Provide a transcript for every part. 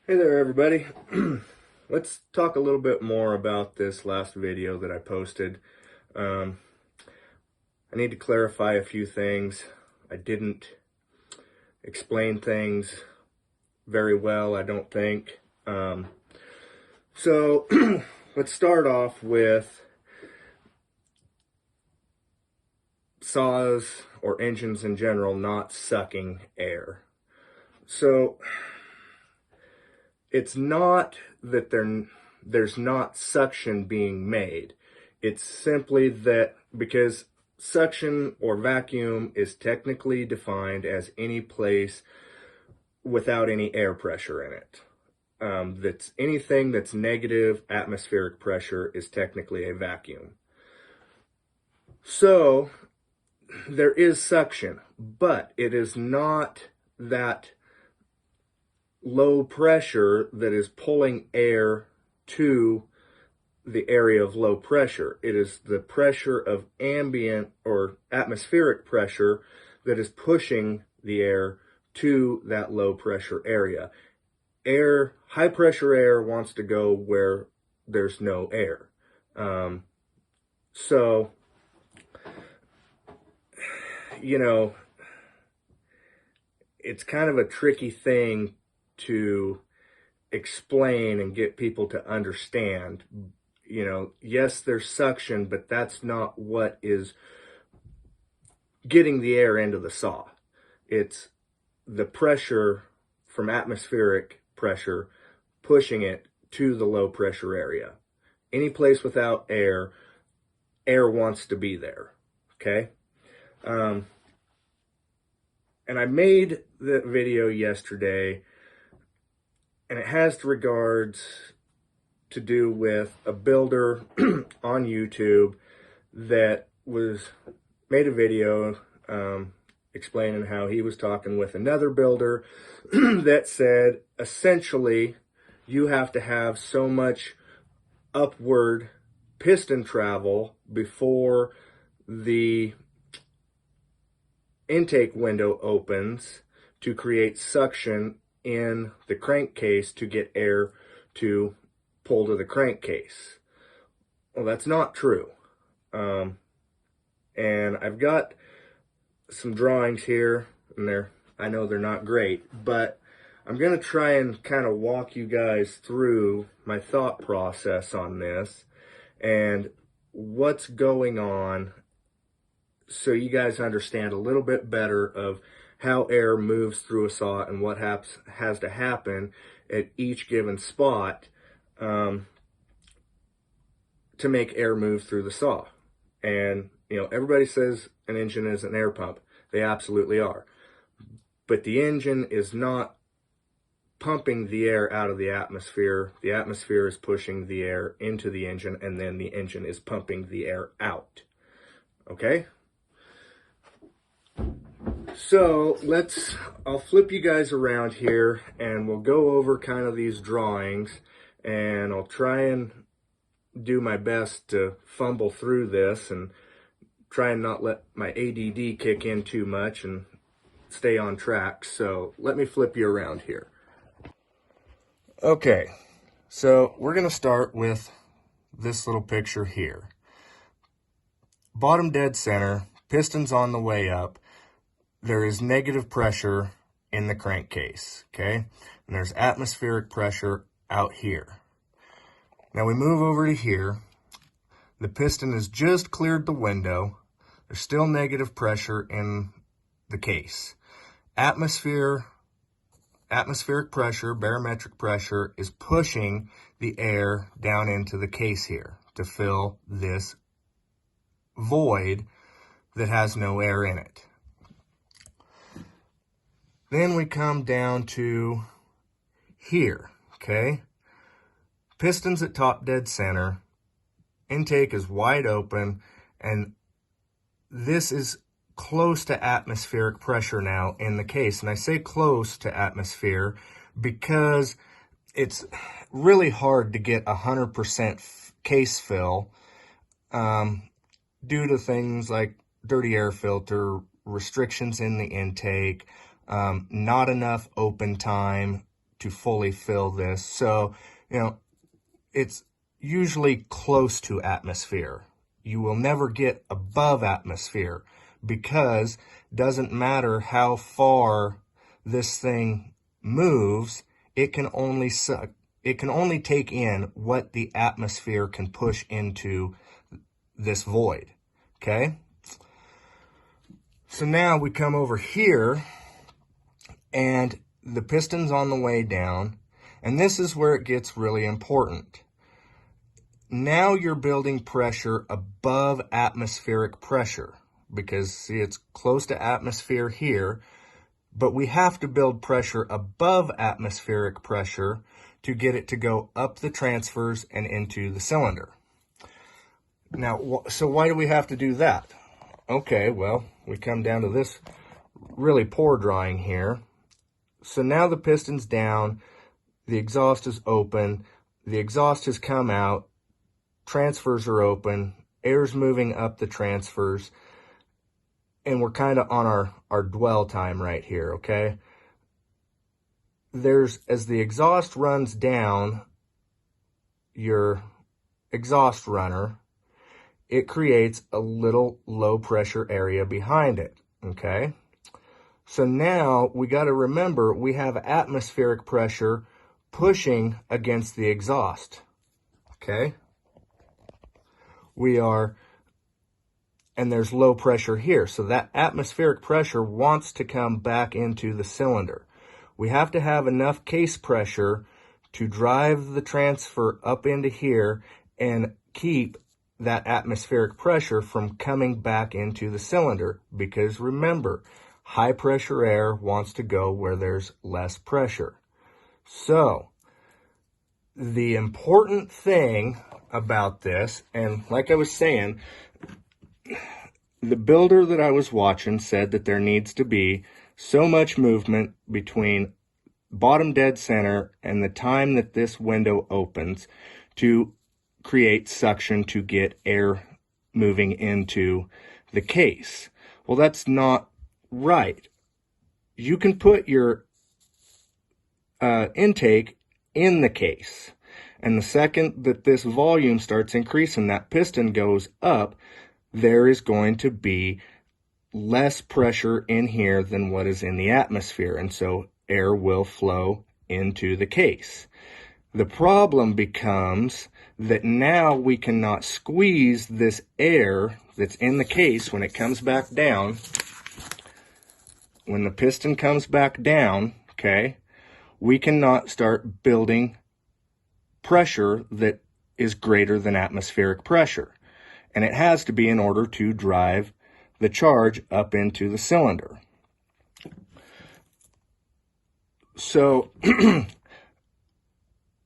Hey there, everybody. Let's talk a little bit more about this last video that I posted. Um, I need to clarify a few things. I didn't explain things very well, I don't think. So let's start off with saws or engines in general not sucking air. So it's not that there's not suction being made. It's simply that because suction or vacuum is technically defined as any place without any air pressure in it. That's anything that's negative atmospheric pressure is technically a vacuum. So there is suction, but it is not that low pressure that is pulling air to the area of low pressure. It is the pressure of ambient or atmospheric pressure that is pushing the air to that low pressure area. High pressure air wants to go where there's no air. So, it's kind of a tricky thing to explain and get people to understand. Yes, there's suction, but that's not what is getting the air into the saw. It's the pressure from atmospheric pressure pushing it to the low pressure area. Any place without air wants to be there, okay? And I made the video yesterday, and it has regards to do with a builder on YouTube that made a video explaining how he was talking with another builder that said essentially you have to have so much upward piston travel before the intake window opens to create suction in the crankcase to get air to pull to the crankcase. Well, that's not true. And I've got some drawings here, and I know they're not great, but I'm going to try and kind of walk you guys through my thought process on this and what's going on so you guys understand a little bit better of how air moves through a saw and what has to happen at each given spot to make air move through the saw. And, everybody says an engine is an air pump. They absolutely are. But the engine is not pumping the air out of the atmosphere. The atmosphere is pushing the air into the engine, and then the engine is pumping the air out. Okay? So I'll flip you guys around here and we'll go over kind of these drawings, and I'll try and do my best to fumble through this and try and not let my ADD kick in too much and stay on track. So let me flip you around here. Okay, so we're going to start with this little picture here. Bottom dead center, pistons on the way up. There is negative pressure in the crankcase, okay? And there's atmospheric pressure out here. Now we move over to here. The piston has just cleared the window. There's still negative pressure in the case. Atmospheric pressure, barometric pressure, is pushing the air down into the case here to fill this void that has no air in it. Then we come down to here, okay? Pistons at top dead center. Intake is wide open, and this is close to atmospheric pressure now in the case. And I say close to atmosphere because it's really hard to get 100% case fill due to things like dirty air filter, restrictions in the intake, not enough open time to fully fill this. So, it's usually close to atmosphere. You will never get above atmosphere because it doesn't matter how far this thing moves, it can only take in what the atmosphere can push into this void. Okay? So now we come over here and the piston's on the way down, and this is where it gets really important. Now you're building pressure above atmospheric pressure because, see, it's close to atmosphere here, but we have to build pressure above atmospheric pressure to get it to go up the transfers and into the cylinder. Now, so why do we have to do that? Okay, well, we come down to this really poor drawing here. So now the piston's down, the exhaust is open, the exhaust has come out, transfers are open, air's moving up the transfers, and we're kind of on our dwell time right here, okay? As the exhaust runs down your exhaust runner, it creates a little low pressure area behind it, okay? So now we got to remember we have atmospheric pressure pushing against the exhaust, okay? And there's low pressure here. So that atmospheric pressure wants to come back into the cylinder. We have to have enough case pressure to drive the transfer up into here and keep that atmospheric pressure from coming back into the cylinder. Because remember, high pressure air wants to go where there's less pressure. So the important thing about this, and like I was saying, the builder that I was watching said that there needs to be so much movement between bottom dead center and the time that this window opens to create suction to get air moving into the case. Well, that's not right. You can put your intake in the case, and the second that this volume starts increasing, that piston goes up, there is going to be less pressure in here than what is in the atmosphere, and so air will flow into the case. The problem becomes that now we cannot squeeze this air that's in the case when it comes back down. When the piston comes back down, okay, we cannot start building pressure that is greater than atmospheric pressure. And it has to be in order to drive the charge up into the cylinder. So the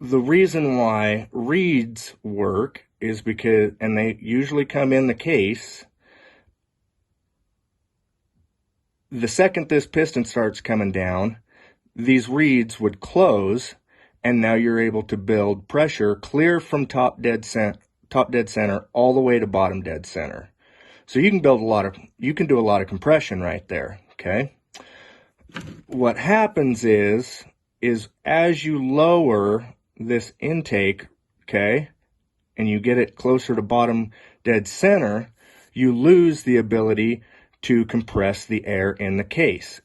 reason why reeds work is because, and they usually come in the case, the second this piston starts coming down, these reeds would close, and now you're able to build pressure clear from top dead center all the way to bottom dead center. So you can do a lot of compression right there, okay? What happens is as you lower this intake, okay, and you get it closer to bottom dead center, you lose the ability to compress the air in the case.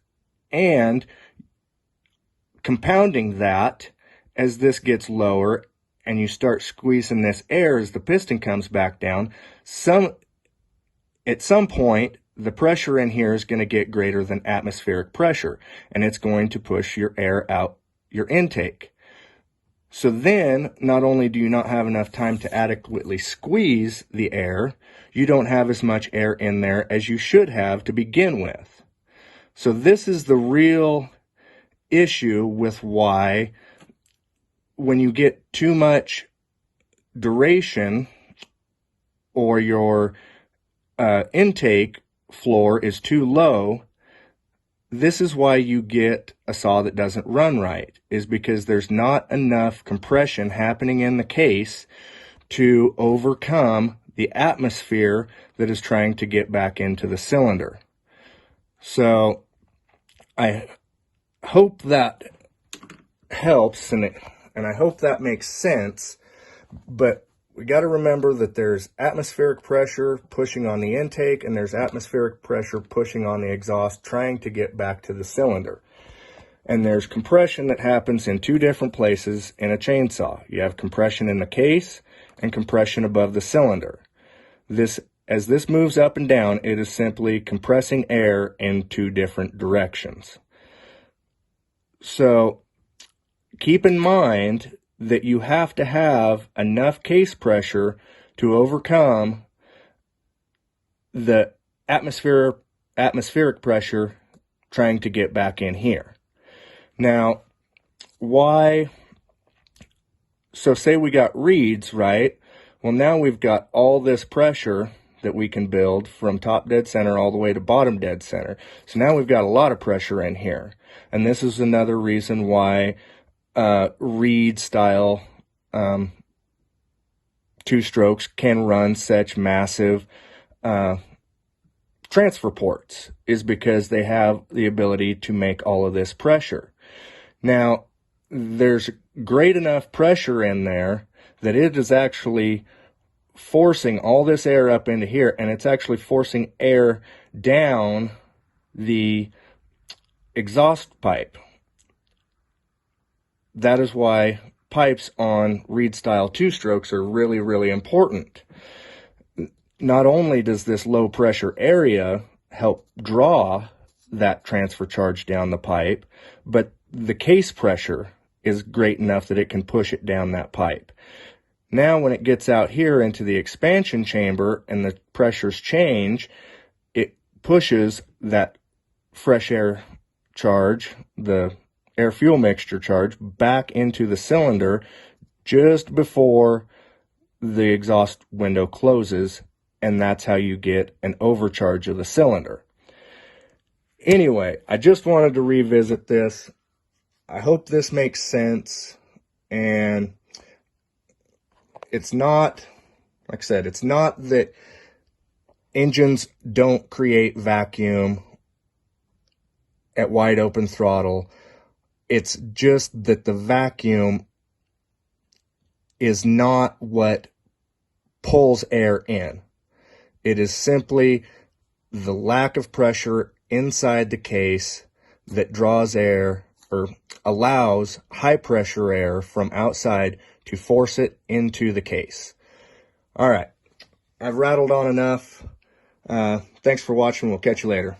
And compounding that, as this gets lower and you start squeezing this air as the piston comes back down, at some point, the pressure in here is going to get greater than atmospheric pressure, and it's going to push your air out your intake. So then, not only do you not have enough time to adequately squeeze the air, you don't have as much air in there as you should have to begin with. So this is the real issue with why when you get too much duration or your intake floor is too low, this is why you get a saw that doesn't run right, is because there's not enough compression happening in the case to overcome the atmosphere that is trying to get back into the cylinder. So I hope that helps, and I hope that makes sense, but we got to remember that there's atmospheric pressure pushing on the intake and there's atmospheric pressure pushing on the exhaust trying to get back to the cylinder. And there's compression that happens in two different places in a chainsaw. You have compression in the case and compression above the cylinder. As this moves up and down, it is simply compressing air in two different directions. So keep in mind that you have to have enough case pressure to overcome the atmospheric pressure trying to get back in here. Now, why? So say we got reeds, right? Well, now we've got all this pressure that we can build from top dead center all the way to bottom dead center. So now we've got a lot of pressure in here. And this is another reason why reed style two strokes can run such massive transfer ports, is because they have the ability to make all of this pressure. Now, there's great enough pressure in there that it is actually forcing all this air up into here, and it's actually forcing air down the exhaust pipe. That is why pipes on reed style two strokes are really, really important. Not only does this low pressure area help draw that transfer charge down the pipe, but the case pressure is great enough that it can push it down that pipe. Now when it gets out here into the expansion chamber and the pressures change, it pushes that fresh air charge, the air fuel mixture charge, back into the cylinder just before the exhaust window closes, and that's how you get an overcharge of the cylinder. Anyway, I just wanted to revisit this. I hope this makes sense, and it's not, like I said, it's not that engines don't create vacuum at wide open throttle. It's just that the vacuum is not what pulls air in. It is simply the lack of pressure inside the case that draws air, or allows high pressure air from outside to force it into the case. All right, I've rattled on enough. Thanks for watching. We'll catch you later.